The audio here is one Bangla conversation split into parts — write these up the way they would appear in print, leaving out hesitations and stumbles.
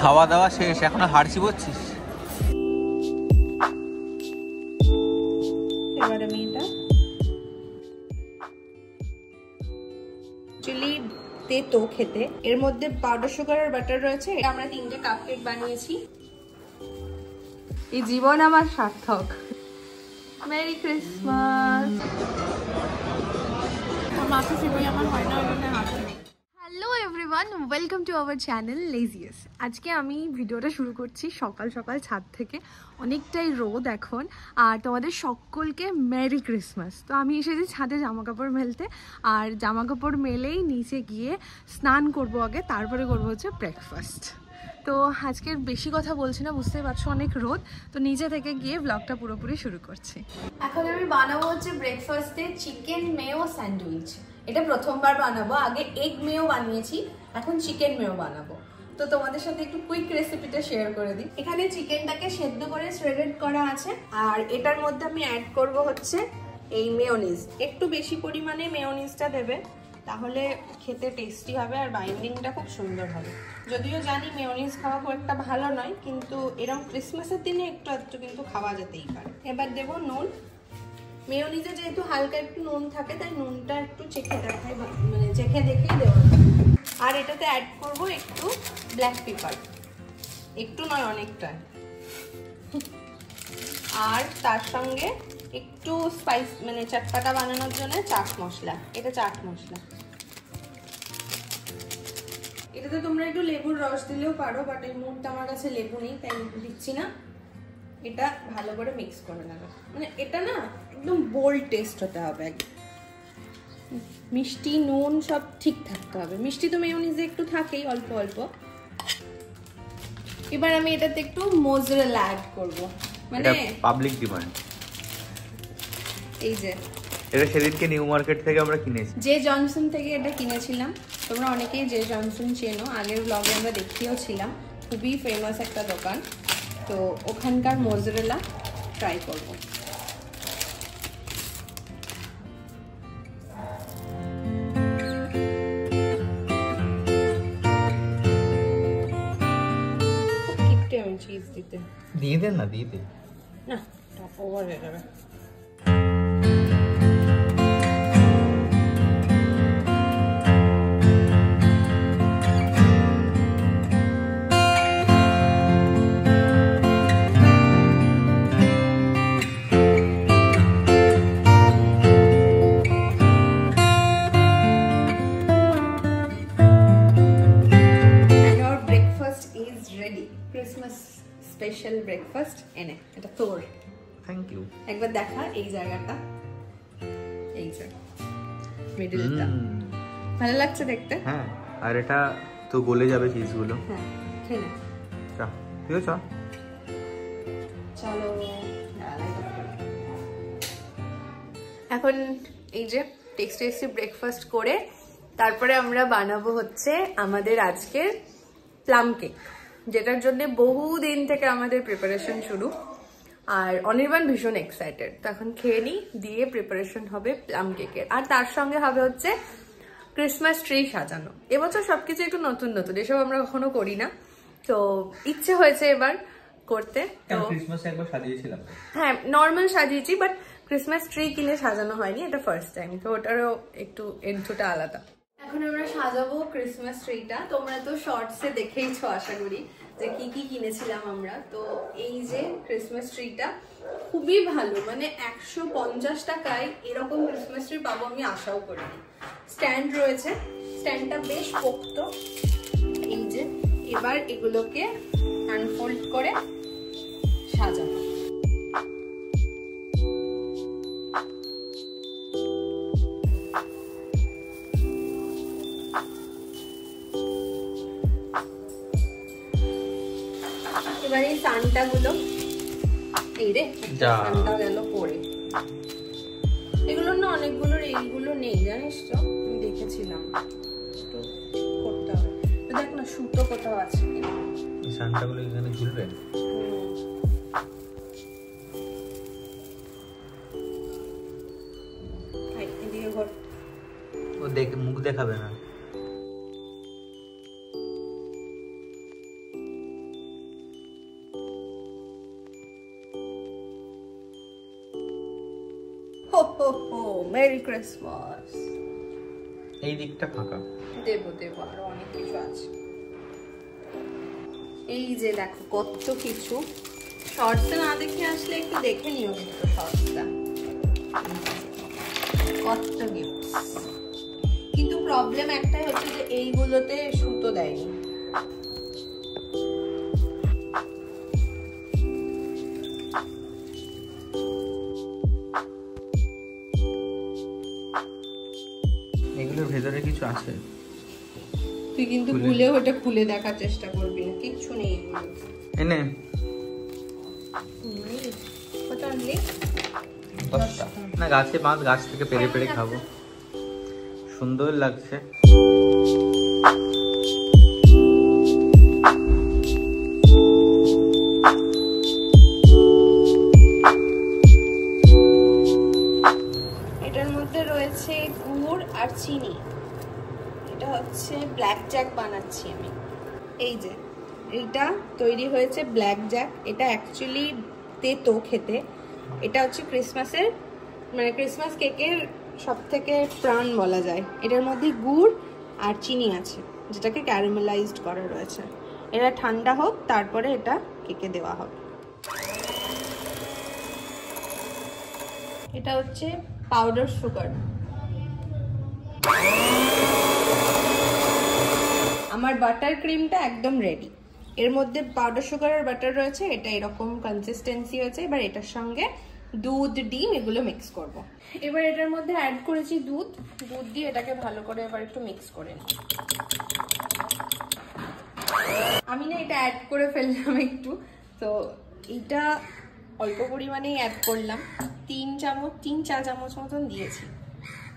খাওয়া দাওয়া শেষ, এখনো হাঁড়ছি পড়ছিস? এবার আমি এটা চিলি তেতো খেতে, এর মধ্যে পাউডার সুগার আর বাটার রয়েছে। আমরা 3টে কাপকেক বানিয়েছি। এই জীবন আমার সার্থক। Merry Christmas. মাথা ফিরে আমার হয় না, hello everyone, welcome to our channel লেজিয়াস। আজকে আমি ভিডিওটা শুরু করছি সকাল সকাল ছাদ থেকে। অনেকটাই রোদ এখন, আর তোমাদের সকলকে মেরি ক্রিসমাস। তো আমি এসেছি ছাদে জামা কাপড় মেলতে, আর জামা কাপড় মেলেই নিচে গিয়ে স্নান করব আগে, তারপরে করবো হচ্ছে ব্রেকফাস্ট। তো আজকের বেশি কথা বলছি না, বুঝতেই পারছো অনেক রোদ। তো নিচে থেকে গিয়ে ব্লগটা পুরোপুরি শুরু করছি। এখন আমি বানাবো হচ্ছে ব্রেকফাস্টে চিকেন মেয়ো স্যান্ডউইচ। এটা প্রথমবার বানাবো, আগে এগ মেয়ো বানিয়েছি, এখন চিকেন মেয়ো বানাবো। তো তোমাদের সাথে একটু কুইক রেসিপিটা শেয়ার করে দিই। এখানে চিকেনটাকে সেদ্ধ করে শ্রেডেড করা আছে, আর এটার মধ্যে আমি অ্যাড করব হচ্ছে এই মেয়োনিজ। একটু বেশি পরিমাণে মেয়োনিজটা দেবে, তাহলে খেতে টেস্টি হবে আর বাইন্ডিংটা খুব সুন্দর হবে। যদিও জানি মেয়োনিজ খাওয়া খুব একটা ভালো নয়, কিন্তু এরকম ক্রিসমাসের দিনে একটু একটু কিন্তু খাওয়া যেতেই পারে। এবার দেবো নুন। মেয়োনিজে যেহেতু হালকা একটু নুন থাকে, তাই নুনটা একটু চেখে দেখাই, মানে চেখে দেখেই দেওয়া। আর এটাতে অ্যাড করব একটু ব্ল্যাক পেপার, একটু নয় অনেকটা। আর তার সঙ্গে একটু স্পাইস, মানে চটপাটা বানানোর জন্য চাট মশলা। এটা চাট মশলা। এটাতে তোমরা একটু লেবুর রস দিলেও পারো, বাট এই মুহূর্তে আমার কাছে লেবু নেই, তাই দিচ্ছি না। এটা ভালো করে মিক্স করে নেবে। মানে এটা না একদম বোল্ড টেস্ট হতে হবে, মিষ্টি নুন সব ঠিক থাকতে হবে। মিষ্টি তো মেয়োনিজে একটু থাকেই অল্প অল্প। এবার আমি এটাতে একটু মোজারেলা অ্যাড করব, মানে পাবলিক ডিমান্ড। এই যে এটা সেদিনকে নিউ মার্কেট থেকে আমরা কিনেছি, জে জনসন থেকে এটা কিনেছিলাম। তোমরা অনেকেই জে জনসন চেনো, আগের ব্লগে আমরা দেখিয়েও ছিলাম। খুবই ফেমাস একটা দোকান। তো ওখানকার মোজারেলা ট্রাই করব। চিজ দিতে দিয়ে দেন না, দিয়ে দে না, ওভার হয়ে যাবে। ক্রিসমাস স্পেশাল ব্রেকফাস্ট এনে এটা তোর। Thank you. একবার দেখা এই জায়গাটা, এই যে মিডলটা ভালো লাগছে দেখতে। হ্যাঁ, আর এটা তো গলে যাবে চিজগুলো। হ্যাঁ, খেয়ে নে। চা তুইও চা। চলো, এখন এই যে টেস্টি ব্রেকফাস্ট করে তারপরে আমরা বানাবো হচ্ছে আমাদের আজকের প্লাম কেক, যেটার জন্য বহুদিন থেকে আমাদের প্রিপারেশন শুরু। আর অনির্বাণ ভীষণ এক্সাইটেড। তো এখন খেয়ে নিই, দিয়ে প্রিপারেশন হবে প্লাম কেকের। আর তার সঙ্গে হবে হচ্ছে ক্রিসমাস ট্রি সাজানো। এবছর সবকিছু একটু নতুন নতুন, এসব আমরা কখনো করি না, তো ইচ্ছে হয়েছে এবার করতে। তো ক্রিসমাস একবার সাজিয়েছিলাম, হ্যাঁ নর্মাল সাজিয়েছি, বাট ক্রিসমাস ট্রি কিনে সাজানো হয়নি, এটা ফার্স্ট টাইম। তো ওটারও একটু এন্টুটা আলাদা। এখন আমরা সাজাবো ক্রিসমাস ট্রিটা। তোমরা তো শর্টসে দেখেইছো আশা করি যে কি কি কিনেছিলাম আমরা। তো এই যে ক্রিসমাস ট্রিটা খুবই ভালো, মানে 150 টাকায় এরকম ক্রিসমাস ট্রি পাবো আমি আশাও করিনি। স্ট্যান্ড রয়েছে, স্ট্যান্ডটা বেশ পোক্ত। এই যে এবার এগুলোকে আনফোল্ড করে সাজাবো। এবার এই সানটা গুলো, এই রে সানটা গেল পরে। এগুলো না অনেকগুলোর এইগুলো নেই, জানিস তো, আমি দেখেছিলাম। একটু করতে হবে, দেখ না সুতো কোথাও আছে কিনা। সানটা গুলো এখানে ঝুলবে। এদিকে ঘর, ও দেখ মুখ দেখাবে না। হো মেরি ক্রিসমাস। এই দিকটা ফাঁকা। দেবো আরো অনেক কিছু আছে। এই যে দেখো কত কিছু, শর্টসে না দেখে আসলে একটু দেখে নিও কিন্তু শর্টসটা, কত গিফট। কিন্তু প্রবলেম একটাই হচ্ছে যে এইগুলোতে সুতো দেয়নি। এগুলোর ভেতরে কিছু আছে, তুই কিন্তু খুলে ওটা খুলে দেখার চেষ্টা করবি না, কিচ্ছু নেই এনে। না গাছে বাঁধ, গাছ থেকে পেরে পেরে খাবো, সুন্দর লাগছে। এটার মধ্যে রয়েছে গুড় আর চিনি। এটা হচ্ছে ব্ল্যাক জ্যাক বানাচ্ছি আমি। এই যে এইটা তৈরি হয়েছে ব্ল্যাক জ্যাক, এটা অ্যাকচুয়ালি তেতো খেতে। এটা হচ্ছে ক্রিসমাসের মানে ক্রিসমাস কেকের সব থেকে প্রাণ বলা যায়। এটার মধ্যে গুড় আর চিনি আছে যেটাকে ক্যারামেলাইজড করা রয়েছে। এটা ঠান্ডা হোক তারপরে এটা কেকে দেওয়া হবে। এটা হচ্ছে পাউডার সুগার। আমার বাটার ক্রিমটা একদম রেডি। এর মধ্যে পাউডার সুগার আর বাটার রয়েছে, এটা এরকম কনসিস্টেন্সি হয়েছে। এবার এটার সঙ্গে দুধ, ডিম এগুলো মিক্স করব। এবার এটার মধ্যে অ্যাড করেছি দুধ দিয়ে এটাকে ভালো করে এবার একটু মিক্স করে নিই। আমি না এটা অ্যাড করে ফেললাম একটু, তো এটা অল্প পরিমাণেই অ্যাড করলাম, 3-4 চামচ মতন দিয়েছি।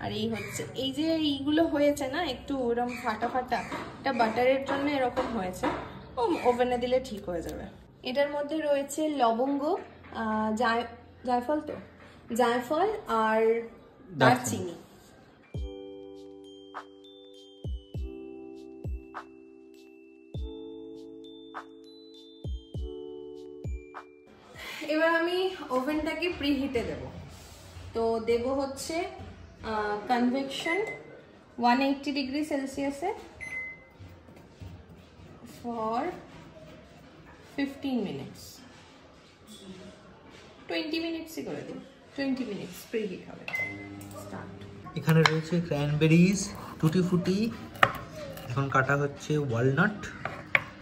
আর এই হচ্ছে এই যে এইগুলো হয়েছে না একটু এরকম ফাটা ফাটা, এটা বাটারের জন্য এরকম হয়েছে। ওভেনে দিলে ঠিক হয়ে যাবে। এটার মধ্যে রয়েছে লবঙ্গ, জায়ফল আর দারচিনি। এবার আমি ওভেনটাকে প্রিহিটে দেব। তো দেব হচ্ছে কনভেকশন 180 ডিগ্রি সেলসিয়াসে ফর 15 মিনিটস। 20 মিনিটসই করে দিন, 20 মিনিটস প্রিহিট হবে। স্টার্ট। এখানে রয়েছে ক্র্যানবেরিজ, টুটি ফুটি, এখন কাটা হচ্ছে ওয়ালনাট,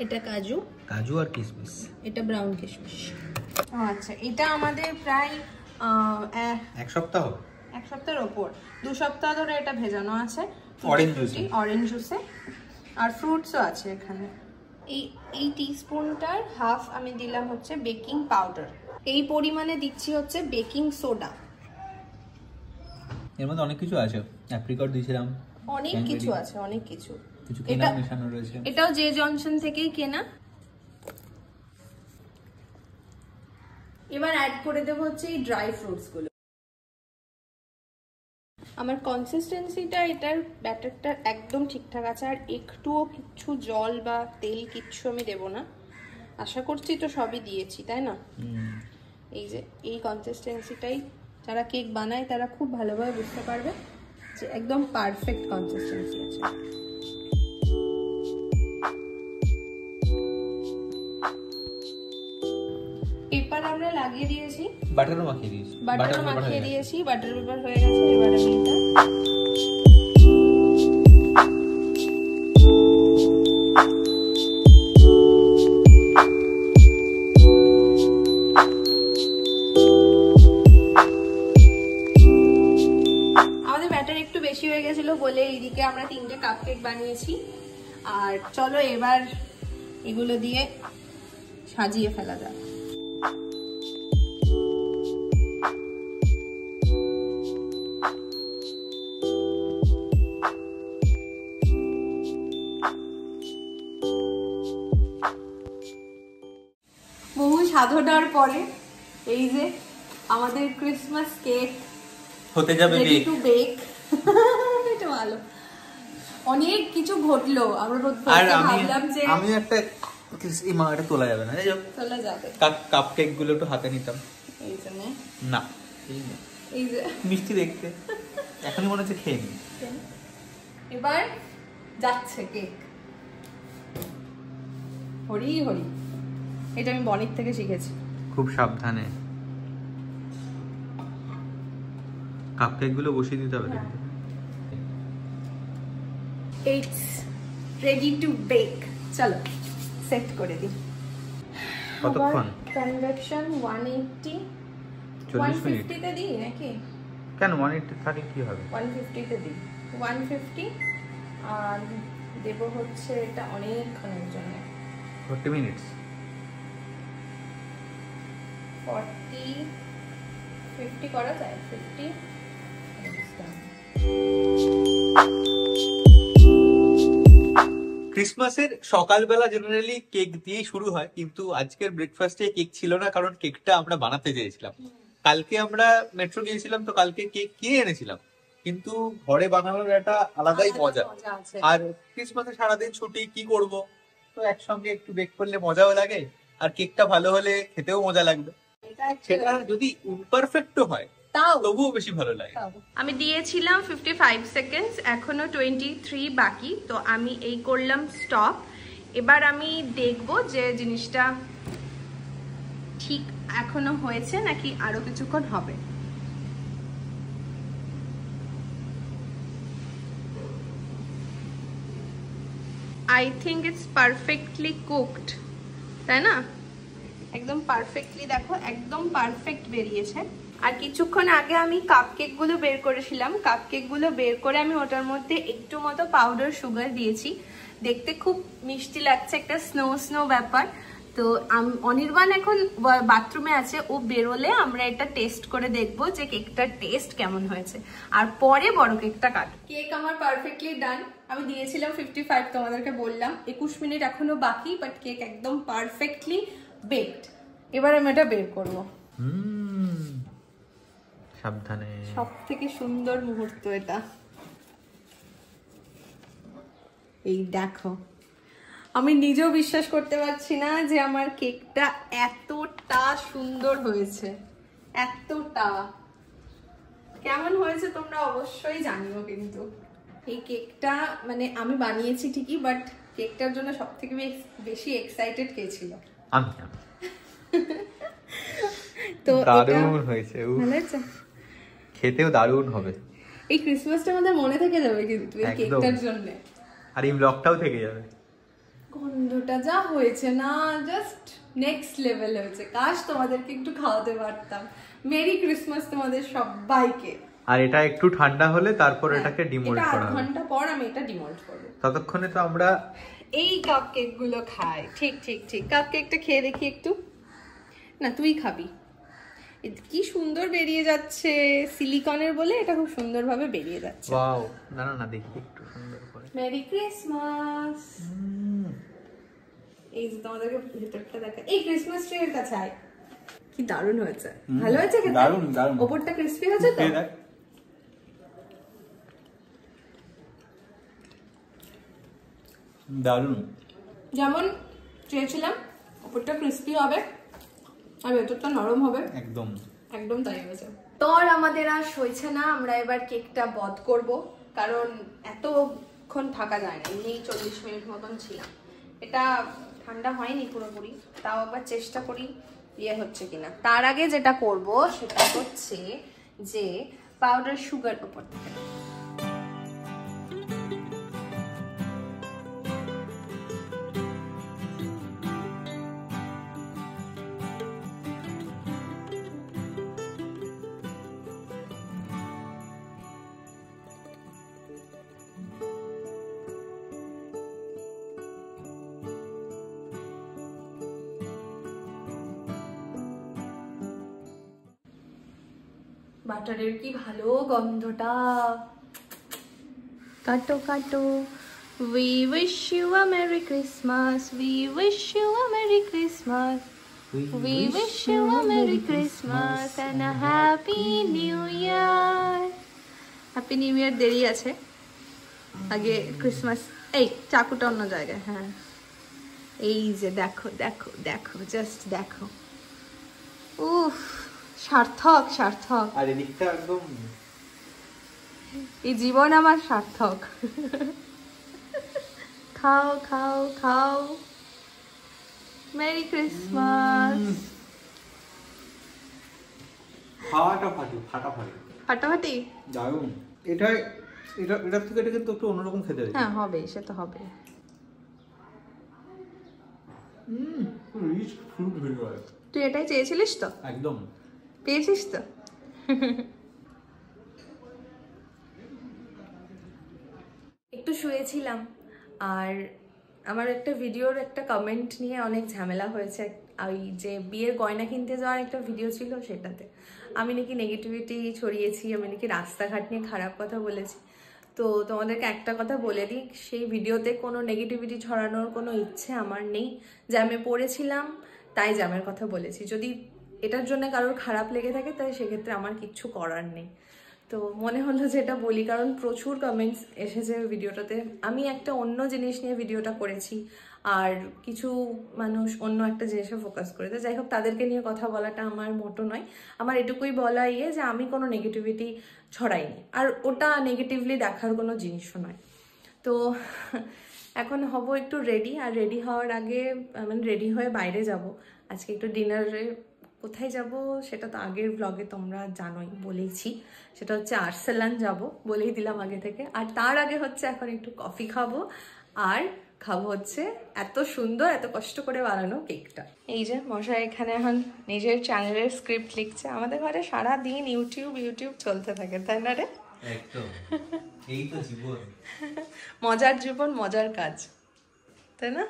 এটা কাজু আর কিশমিশ, এটা ব্রাউন কিশমিশ। আচ্ছা, এটা আমাদের প্রায় এক সপ্তাহের ওপর, 2 সপ্তাহ ধরে এটা ভেজানো আছে অরেঞ্জ জুসে। আর ফ্রুটসও আছে এখানে। এই টিস্পুনটার হাফ আমি দিলাম হচ্ছে বেকিং পাউডার। এই পরিমাণে দিচ্ছি হচ্ছে বেকিং সোডা। এর মধ্যে অনেক কিছু আছে, অ্যাপ্রিকট দিয়েছিলাম, অনেক কিছু আছে, অনেক কিছু। কেনা মেশানো রয়েছে। এটাও জে জনসন থেকেই কেনা। এবার অ্যাড করে দেব হচ্ছে এই ড্রাই ফ্রুটস গুলো। আমার কনসিস্টেন্সিটা এটার ব্যাটারটা একদম ঠিকঠাক আছে, আর একটুও কিচ্ছু জল বা তেল কিচ্ছু আমি দেব না। আশা করছি তো সবই দিয়েছি, তাই না? এই যে এই কনসিস্টেন্সিটাই যারা কেক বানায় তারা খুব ভালোভাবে বুঝতে পারবে যে একদম পারফেক্ট কনসিস্টেন্সি আছে। পেপার আমরা লাগিয়ে দিয়েছি, বাটারও মাখিয়ে দিয়েছি, বাটার পেপার হয়ে গেছে। এবার আমি এটা আমাদের ব্যাটার একটু বেশি হয়ে গেছিল বলে এইদিকে আমরা 3টে কাপকেক বানিয়েছি। আর চলো এবার এগুলো দিয়ে সাজিয়ে ফেলা যাক। বহু সাধনার পরে এই যে আমাদের ক্রিসমাস কেক হতে যাবে বেক। এটা ভালো, অনেক কিছু ঘটলো। আমরা ভাবলাম যে আমি একটা এটা তোলা যাবে না, তোলা যাবে, কাপ কেক গুলো একটু হাতে নিতাম। এই জন্য না এই যে মিষ্টি দেখতে, এখনই মনে হচ্ছে খেয়ে নি। এবার যাচ্ছে কেক। হরি হরি, এটা আমি বনির থেকে শিখেছি। খুব সাবধানে কাপকেক গুলো বসিয়ে দিতে হবে। It's ready to back. চলো সেট করে দিই। কতক্ষণ? Convection 180 40 minute. 150 তে দিই নাকি? কেন 180 থাকলে কি হবে? 150 তে দিই। 150 আর দেব হচ্ছে এটা অনেকক্ষণের জন্য 40 মিনিটস। 40 50 করা যায়। 50 ক্রিসমাসের সকালবেলা জেনারেলি কেক দিয়ে শুরু হয়, কিন্তু আজকের ব্রেকফাস্টে কেক ছিল না, কারণ কেকটা আমরা বানাতে চেয়েছিলাম। কালকে আমরা মেট্রো গিয়েছিলাম, তো কালকে কেক কিনে এনেছিলাম, কিন্তু ঘরে বানানোর একটা আলাদাই মজা। আছে। আর ক্রিসমাসে সারাদিন ছুটি, কি করব, তো একসঙ্গে একটু বেক করলে মজাও লাগে, আর কেকটা ভালো হলে খেতেও মজা লাগবে। সেটা যদি ইমপারফেক্টও হয় তাও তবুও বেশি ভালো লাগে। আমি দিয়েছিলাম 55 সেকেন্ডস, এখনো 23 বাকি, তো আমি এই করলাম স্টপ। এবার আমি দেখব যে জিনিসটা ঠিক এখনো হয়েছে নাকি আরো কিছুক্ষণ হবে। I think it's perfectly cooked, তাই না? একদম পারফেক্টলি, দেখো একদম পারফেক্ট বেরিয়েছে। আর কিছুক্ষণ আগে আমি কাপকেক গুলো বের করেছিলাম, কাপকেক গুলো বের করে আমি ওটার মধ্যে একটু মতো পাউডার সুগার দিয়েছি। দেখতে খুব মিষ্টি লাগছে, একটা স্নো স্নো ব্যাপার। তো অনির্বাণ এখন বাথরুমে আছে, ও বেরোলে আমরা এটা টেস্ট করে দেখবো যে কেকটার টেস্ট কেমন হয়েছে, আর পরে বড় কেকটা কাট। কেক আমার পারফেক্টলি ডান। আমি দিয়েছিলাম 55, তোমাদেরকে বললাম 21 মিনিট এখনো বাকি, বাট কেক একদম পারফেক্টলি বেকড। এবার আমি এটা বের করবো। সাবধানে। সব থেকে সুন্দর মুহূর্ত এটা। এই দেখো, আমি নিজেও বিশ্বাস করতে পারছি না যে আমার কেকটা এতটা সুন্দর হয়েছে, এতটা। কেমন হয়েছে তোমরা অবশ্যই জানিও কিন্তু। এই কেকটা মানে আমি বানিয়েছি ঠিকই, বাট কেকটার জন্য সব থেকে বেশি এক্সাইটেড কে ছিল? আমি। তো দারুণ হয়েছে, ভালো হয়েছে, খেতেও দারুণ হবে। এই ক্রিসমাসটা আমাদের মনে থেকে যাবে কিন্তু এই কেকটার জন্য, আর এই ব্লগটাও থেকে যাবে। গন্ধটা যা হয়েছে না, জাস্ট নেক্সট লেভেল হয়েছে। কাশ তোমাদেরকে একটু খাওয়াতে পারতাম। মেরি ক্রিসমাস তোমাদের সবাইকে। আর এটা একটু ঠান্ডা হলে তারপর এটাকে ডিমোল্ড করা হবে। 8 ঘন্টা পর আমি এটা ডিমোল্ড করব। ততক্ষণে তো আমরা এই কাপকেক গুলো খাই। ঠিক ঠিক ঠিক, কাপকেকটা খেয়ে দেখি একটু। না তুই খাবি। কি সুন্দর বেরিয়ে যাচ্ছে, সিলিকনের বলে এটা খুব সুন্দরভাবে বেরিয়ে যাচ্ছে। ওয়াও, না না না, দেখি একটু সুন্দর করে। Merry Christmas. এই যে তোমাদেরকে ভিতরটা দেখা, এই ক্রিসমাস ট্রি এর কাছে আয়। কি দারুণ হয়েছে, ভালো হয়েছে খেতে? দারুণ দারুণ। ওপরটা ক্রিসপি হয়েছে তো? দারুণ, যেমন চেয়েছিলাম, ওপরটা ক্রিসপি হবে আর ভেতরটা নরম হবে, একদম একদম তাই হয়েছে। তোর আমাদের আর সইছে না, আমরা এবার কেকটা বধ করব, কারণ এতক্ষণ থাকা যায় না। এমনি 40 মিনিট মতন ছিলাম, এটা ঠান্ডা হয়নি পুরোপুরি, তাও আবার চেষ্টা করি ইয়ে হচ্ছে কিনা। তার আগে যেটা করব সেটা হচ্ছে যে পাউডার সুগার উপর থেকে বাটারের কি ভালো গন্ধটা। কাটো কাটো। We wish you a Merry Christmas. We wish you a Merry Christmas. We wish you a Merry Christmas and a Happy New Year. Happy New Year দেরি আছে, আগে ক্রিসমাস। এই চাকুটা অন্য জায়গায়। হ্যাঁ, এই যে দেখো দেখো দেখো, জাস্ট দেখো। উফ, সার্থক সার্থক। আর এদিকটা একদম এই জীবন আমার সার্থক। খাও খাও খাও, মেরি ক্রিসমাস। ফাটাফাটি দারুণ। এটার থেকে এটা কিন্তু একটু অন্যরকম খেতে হয়। হ্যাঁ হবে, সে তো হবে। Rich fruit very. তুই এটাই চেয়েছিলিস তো? একদম পেয়েছিস তো? একটু শুয়েছিলাম আর আমার একটা ভিডিওর একটা কমেন্ট নিয়ে অনেক ঝামেলা হয়েছে। ওই যে বিয়ের গয়না কিনতে যাওয়ার একটা ভিডিও ছিল, সেটাতে আমি নাকি নেগেটিভিটি ছড়িয়েছি, আমি নাকি রাস্তাঘাট নিয়ে খারাপ কথা বলেছি। তো তোমাদেরকে একটা কথা বলে দিই, সেই ভিডিওতে কোনো নেগেটিভিটি ছড়ানোর কোনো ইচ্ছে আমার নেই। জ্যামে পড়েছিলাম তাই জ্যামের কথা বলেছি। যদি এটার জন্য কারোর খারাপ লেগে থাকে তাই সেক্ষেত্রে আমার কিচ্ছু করার নেই। তো মনে হলো যে এটা বলি, কারণ প্রচুর কমেন্টস এসেছে ভিডিওটাতে। আমি একটা অন্য জিনিস নিয়ে ভিডিওটা করেছি আর কিছু মানুষ অন্য একটা জিনিসে ফোকাস করেছে। যাই হোক, তাদেরকে নিয়ে কথা বলাটা আমার মোটো নয়। আমার এটুকুই বলা যে আমি কোনো নেগেটিভিটি ছড়াইনি, আর ওটা নেগেটিভলি দেখার কোনো জিনিসও নয়। তো এখন হব একটু রেডি, আর রেডি হওয়ার আগে মানে রেডি হয়ে বাইরে যাব। আজকে একটু ডিনারে কোথায় যাব সেটা তো আগের ব্লগে তোমরা জানোই, বলেইছি। সেটা হচ্ছে আর্সেলান যাব, বলেই দিলাম আগে থেকে। আর তার আগে হচ্ছে এখন একটু কফি খাবো, আর খাবো হচ্ছে এত সুন্দর এত কষ্ট করে বানানো কেকটা। এই যে মশাই এখানে এখন নিজের চ্যানেলের স্ক্রিপ্ট লিখছে। আমাদের ঘরে সারাদিন ইউটিউব চলতে থাকে, তাই না রে? একদম, এই তো জীবন। মজার জীবন, মজার কাজ, তাই না?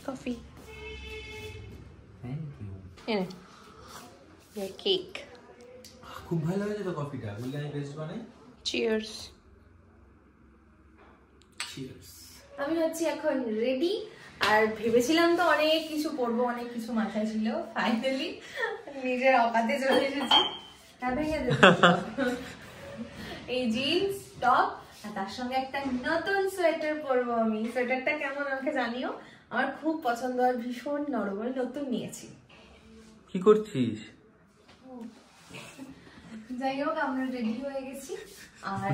কফি কেক খুব ভালো হয়েছে তো কফিটা, বললে আমি বেস্ট বানাই। চিয়ার্স। আমি হচ্ছি এখন রেডি, আর ভেবেছিলাম তো অনেক কিছু পরবো, অনেক কিছু মাথায় ছিল। ফাইনালি নিজের অকাতে চলে এসেছি। এই জিন্স টপ আর তার সঙ্গে একটা নতুন সোয়েটার পরবো আমি। সোয়েটারটা কেমন আমাকে জানিও, আমার খুব পছন্দ আর ভীষণ নরম, নতুন নিয়েছি। কি করছিস? যাই হোক, আমরা রেডি হয়ে গেছি আর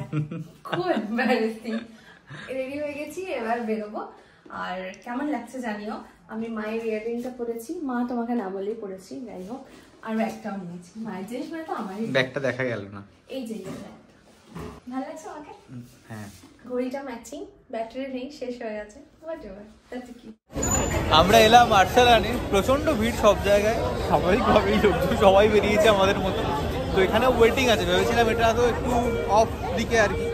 খুব এম্বারেসিং রেডি হয়ে গেছি, এবার বেরোবো। আর কেমন লাগছে জানিও। আমি মায়ের ইয়াররিংটা পরেছি, মা তোমাকে না বলেই পরেছি। যাই হোক, আর ব্যাগটাও নিয়েছি, মায়ের জিনিস মানে তো আমারই। ব্যাগটা দেখা গেল না। এই যে ব্যাগটা ভালো লাগছে আমাকে। হ্যাঁ, ঘড়িটা ম্যাচিং, ব্যাটারি নেই, শেষ হয়ে গেছে। হোয়াটএভার, তাতে কি। আমরা এলাম আর্সেলানে, প্রচন্ড ভিড় সব জায়গায়, স্বাভাবিকভাবেই লোকজন সবাই বেরিয়েছে আমাদের মতো। তো এখানেও ওয়েটিং আছে, ভেবেছিলাম এটা তো একটু অফ দিকে আর কি,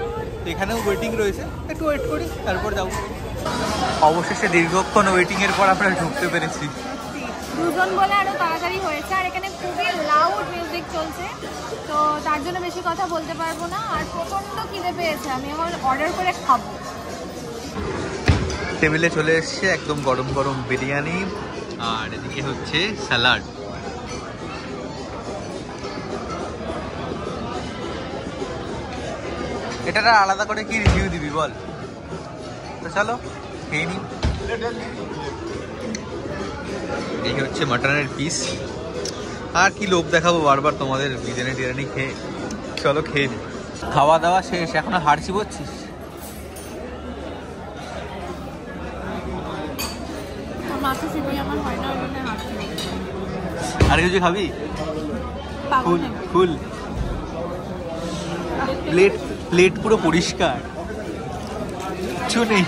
তো এখানেও ওয়েটিং রয়েছে, একটু ওয়েট করি তারপর যাবো। অবশেষে দীর্ঘক্ষণ ওয়েটিং এর পর আমরা ঢুকতে পেরেছি। দুজন বলে আরো তাড়াতাড়ি হয়েছে, আর এখানে খুবই লাউড মিউজিক চলছে, তো তার জন্য বেশি কথা বলতে পারবো না। আর প্রচন্ড খিদে পেয়েছে, আমি এখন অর্ডার করে খাবো। টেবিলে চলে এসছে একদম গরম গরম বিরিয়ানি, আর এদিকে হচ্ছে স্যালাড। এটার আলাদা করে কি রিভিউ দিবি বল? তো চলো খেয়ে নি। এই হচ্ছে মাটনের পিস। আর কি লোভ দেখাবো বারবার তোমাদের বিরিয়ানি টিরিয়ানি খেয়ে। চলো খেয়ে নি। খাওয়া দাওয়া শেষ, এখন হাড় চিবোচ্ছিস? আর কিছু খাবি? ফুল ফুল প্লেট প্লেট পুরো পরিষ্কার, কিছু নেই।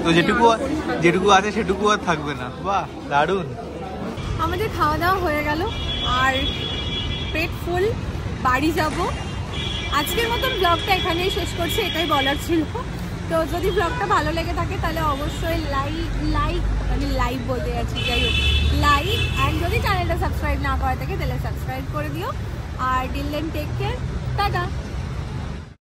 তো যেটুকু আছে সেটুকু আর থাকবে না। বাহ, দারুণ। আমাদের খাওয়া দাওয়া হয়ে গেল আর পেট ফুল, বাড়ি যাব। আজকের মতন ব্লগটা এখানেই শেষ করছি, এটাই বলার ছিল। তো যদি ব্লগটা ভালো লেগে থাকে তাহলে অবশ্যই লাইক বলতে যাচ্ছি, যাই হোক লাইক, অ্যান্ড যদি চ্যানেলটা সাবস্ক্রাইব না করা থাকে তাহলে সাবস্ক্রাইব করে দিও। আর till then take care, tata.